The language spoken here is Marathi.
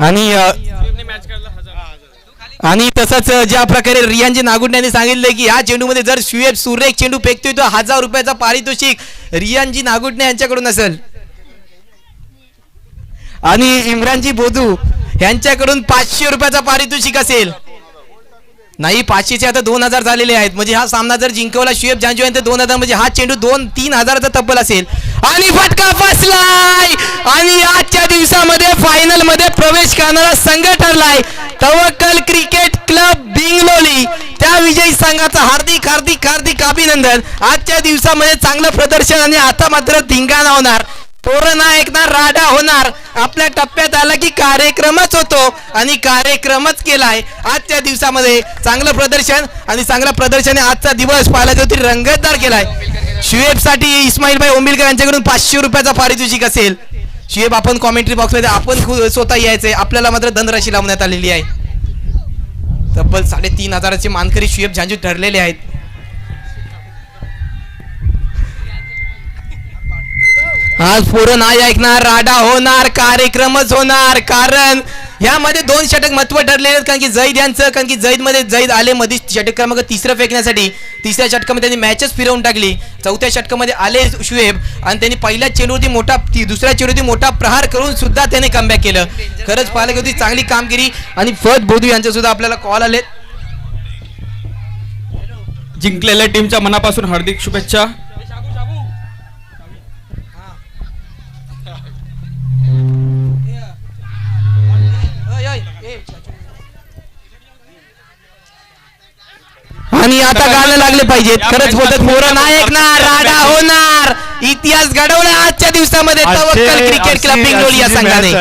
आणि आणि तसंच ज्या प्रकारे रियानजी नागुंडे यांनी सांगितलं की ह्या चेंडूमध्ये जर शुएब सुरेख चेंडू फेकतोय तो 1000 रुपयाचा पारितोषिक रियानजी नागुंडे यांच्याकडून असेल आणि इम्रानजी बोधू यांच्याकडून 500 रुपयाचा पारितोषिक असेल. नाही 500चे आता 2000 झालेले आहेत म्हणजे हा सामना जर जिंकवला शुएब जांजू यांनी 2000 म्हणजे हा चेंडू 2-3 हजाराचा तब्बल असेल. आणि फटका फसलाय आणि आजच्या दिवसामध्ये फायनल मध्ये प्रवेश करणारा संघ ठरलाय तवक्कल क्रिकेट क्लब बिंगलोली. त्या विजयी संघाचा हार्दिक हार्दिक हार्दिक अभिनंदन. आजच्या दिवसामध्ये चांगलं प्रदर्शन आणि आता मात्र धिंगाणा होणार, पोरनायक ना राडा होणार. आपल्या टप्प्यात आला की कार्यक्रमच होतो आणि कार्यक्रमच केलाय. आजच्या दिवसामध्ये चांगलं प्रदर्शन आणि चांगल्या प्रदर्शनाने आजचा दिवस पाहायला होती रंगतदार केलाय. शुएब साठी इस्माईल भाई ओंबिलकर यांच्याकडून 500 रुपयाचा पारितोषिक असेल. शुएब आपण कॉमेंट्री बॉक्स मध्ये आपण स्वतः यायचंय, आपल्याला मात्र धनराशी लावण्यात आलेली आहे. तब्बल 3500चे मानकरी शुएब जांजू ठरलेले आहेत. आज पोरं नाही ऐकणार, राडा होणार, कार्यक्रमच होणार. कारण यामध्ये 2 षटक महत्व ठरलेले आहेत. कारण की जैद यांचं, कारण की जैद आले मध्ये षटक क्रमांक 3 फेकण्यासाठी. 3ऱ्या षटकामध्ये त्यांनी मॅचच फिरवून टाकली. 4थ्या षटकामध्ये आले शुएब आणि त्यांनी पहिल्या चेंडूवरती दुसऱ्या चेंडूवरती मोठा प्रहार करून सुद्धा त्याने कमबॅक केलं. खरंच पाहायला होती चांगली कामगिरी. आणि फत बोधू यांचे सुद्धा आपल्याला कॉल आले. जिंकलेल्या टीमच्या मनापासून हार्दिक शुभेच्छा. आणि आता गाणं लागले पाहिजेत. खरंच बोलत पोरं नायक ना राडा होणार. इतिहास घडवला आजच्या दिवसामध्ये तवक्कल क्रिकेट क्लब बिंगलोली या संघाने.